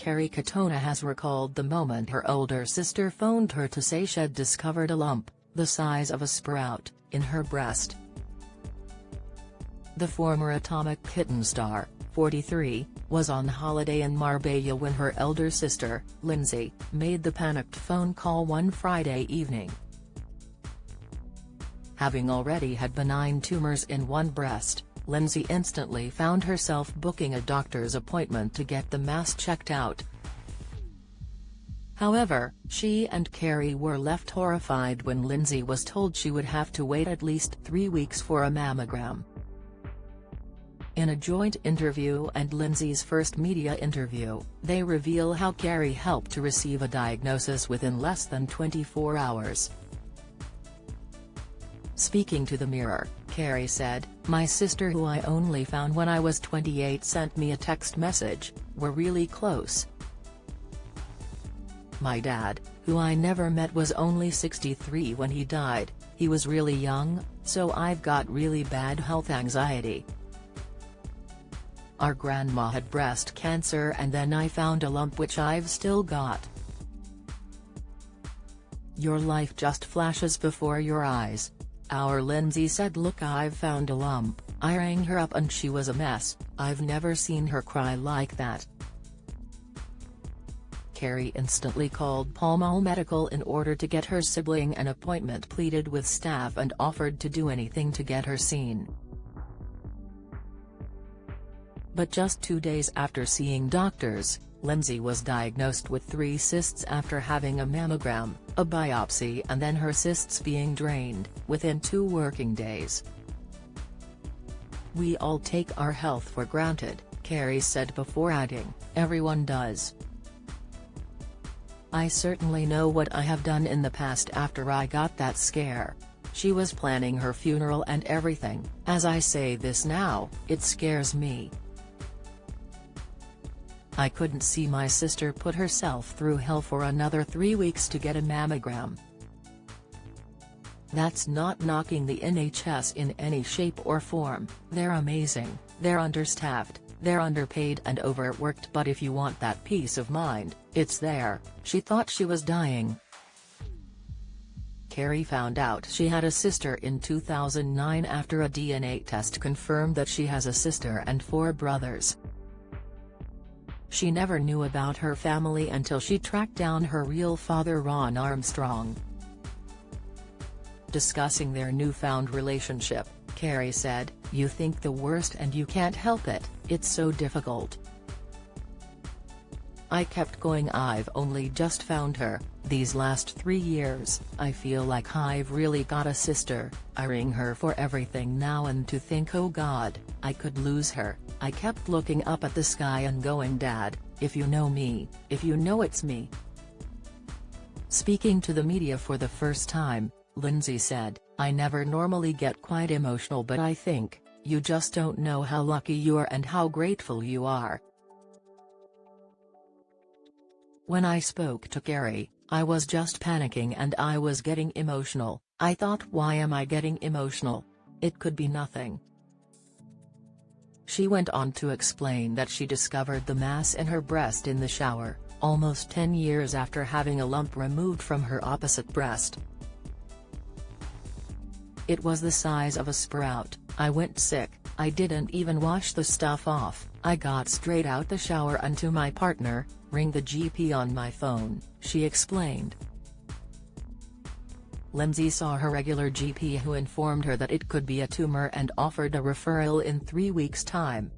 Kerry Katona has recalled the moment her older sister phoned her to say she'd discovered a lump, the size of a sprout, in her breast. The former Atomic Kitten star, 43, was on holiday in Marbella when her elder sister, Lindsay, made the panicked phone call one Friday evening. Having already had benign tumors in one breast, Lindsay instantly found herself booking a doctor's appointment to get the mass checked out. However, she and Kerry were left horrified when Lindsay was told she would have to wait at least 3 weeks for a mammogram. In a joint interview and Lindsay's first media interview, they reveal how Kerry helped to receive a diagnosis within less than 24 hours. Speaking to the Mirror, Kerry said, "My sister, who I only found when I was 28, sent me a text message. We're really close. My dad, who I never met, was only 63 when he died. He was really young, so I've got really bad health anxiety. Our grandma had breast cancer and then I found a lump which I've still got. Your life just flashes before your eyes." Our Lindsay said, "Look, I've found a lump." I rang her up and she was a mess. I've never seen her cry like that. Kerry instantly called Pall Mall Medical in order to get her sibling an appointment, pleaded with staff and offered to do anything to get her seen. But just 2 days after seeing doctors, Lindsay was diagnosed with 3 cysts after having a mammogram, a biopsy and then her cysts being drained, within 2 working days. "We all take our health for granted," Kerry said before adding, "Everyone does. I certainly know what I have done in the past after I got that scare." She was planning her funeral and everything. "As I say this now, it scares me. I couldn't see my sister put herself through hell for another 3 weeks to get a mammogram." That's not knocking the NHS in any shape or form. They're amazing, they're understaffed, they're underpaid and overworked, but if you want that peace of mind, it's there. She thought she was dying. Kerry found out she had a sister in 2009 after a DNA test confirmed that she has a sister and 4 brothers. She never knew about her family until she tracked down her real father, Ron Armstrong. Discussing their newfound relationship, Kerry said, "You think the worst and you can't help it, it's so difficult. I kept going. I've only just found her. These last 3 years, I feel like I've really got a sister. I ring her for everything now, and to think, oh God, I could lose her. I kept looking up at the sky and going, Dad, if you know me, if you know it's me." Speaking to the media for the first time, Lindsay said, "I never normally get quite emotional, but I think, you just don't know how lucky you are and how grateful you are. When I spoke to Kerry, I was just panicking and I was getting emotional. I thought, why am I getting emotional? It could be nothing." She went on to explain that she discovered the mass in her breast in the shower, almost 10 years after having a lump removed from her opposite breast. "It was the size of a sprout. I went sick. I didn't even wash the stuff off. I got straight out the shower and to my partner, ring the GP on my phone," she explained. Lindsay saw her regular GP, who informed her that it could be a tumor and offered a referral in 3 weeks' time.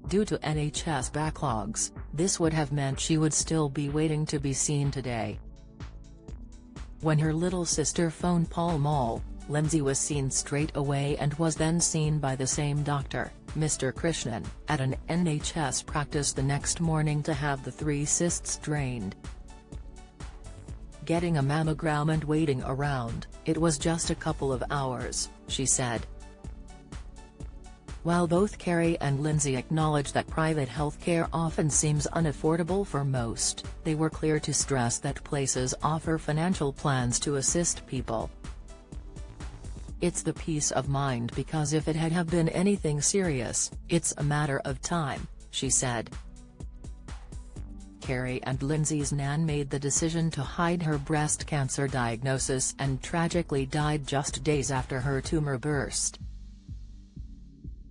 Due to NHS backlogs, this would have meant she would still be waiting to be seen today. When her little sister phoned Pall Mall, Lindsay was seen straight away and was then seen by the same doctor, Mr. Krishnan, at an NHS practice the next morning to have the 3 cysts drained. "Getting a mammogram and waiting around, it was just a couple of hours," she said. While both Kerry and Lindsay acknowledge that private healthcare often seems unaffordable for most, they were clear to stress that places offer financial plans to assist people. "It's the peace of mind, because if it had have been anything serious, it's a matter of time," she said. Kerry and Lindsay's nan made the decision to hide her breast cancer diagnosis and tragically died just days after her tumor burst.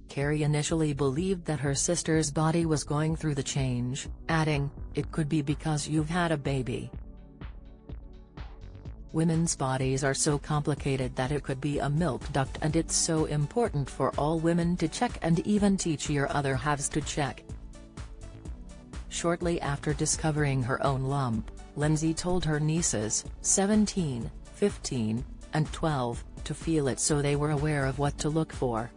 Kerry initially believed that her sister's body was going through the change, adding, "It could be because you've had a baby. Women's bodies are so complicated that it could be a milk duct, and it's so important for all women to check and even teach your other halves to check." Shortly after discovering her own lump, Lindsay told her nieces, 17, 15, and 12, to feel it so they were aware of what to look for.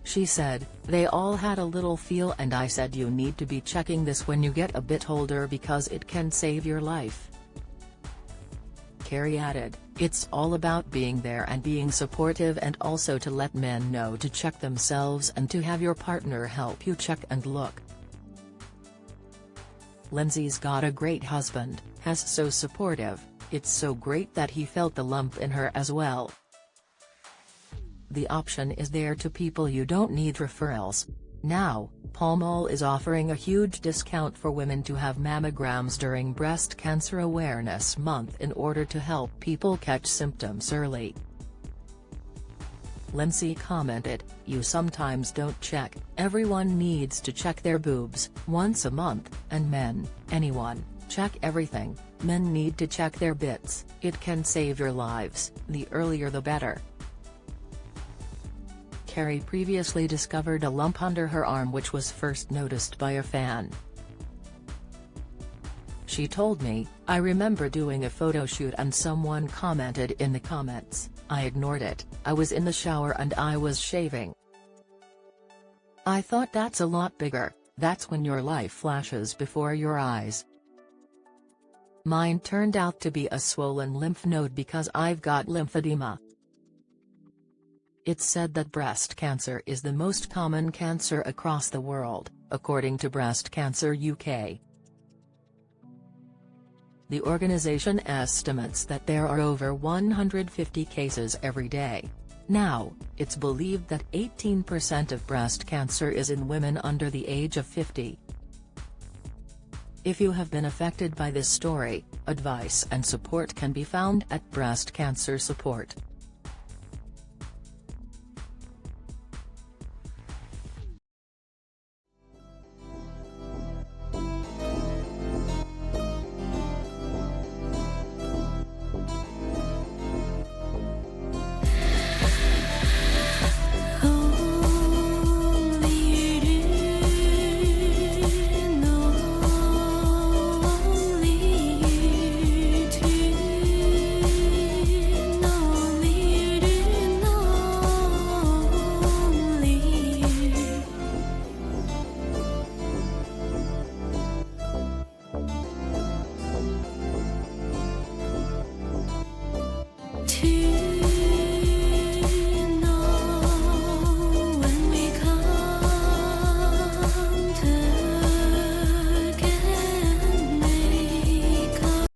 She said, "They all had a little feel and I said you need to be checking this when you get a bit older because it can save your life." Kerry added, "It's all about being there and being supportive, and also to let men know to check themselves and to have your partner help you check and look." Lindsay's got a great husband, has so supportive, it's so great that he felt the lump in her as well. The option is there to people, you don't need referrals. Now, Pall Mall is offering a huge discount for women to have mammograms during Breast Cancer Awareness Month in order to help people catch symptoms early. Lindsay commented, "You sometimes don't check, everyone needs to check their boobs, once a month, and men, anyone, check everything, men need to check their bits, it can save your lives, the earlier the better." Kerry previously discovered a lump under her arm which was first noticed by a fan. She told me, "I remember doing a photo shoot and someone commented in the comments, I ignored it, I was in the shower and I was shaving. I thought that's a lot bigger, that's when your life flashes before your eyes. Mine turned out to be a swollen lymph node because I've got lymphedema." It's said that breast cancer is the most common cancer across the world, according to Breast Cancer UK. The organization estimates that there are over 150 cases every day. Now, it's believed that 18% of breast cancer is in women under the age of 50. If you have been affected by this story, advice and support can be found at Breast Cancer Support.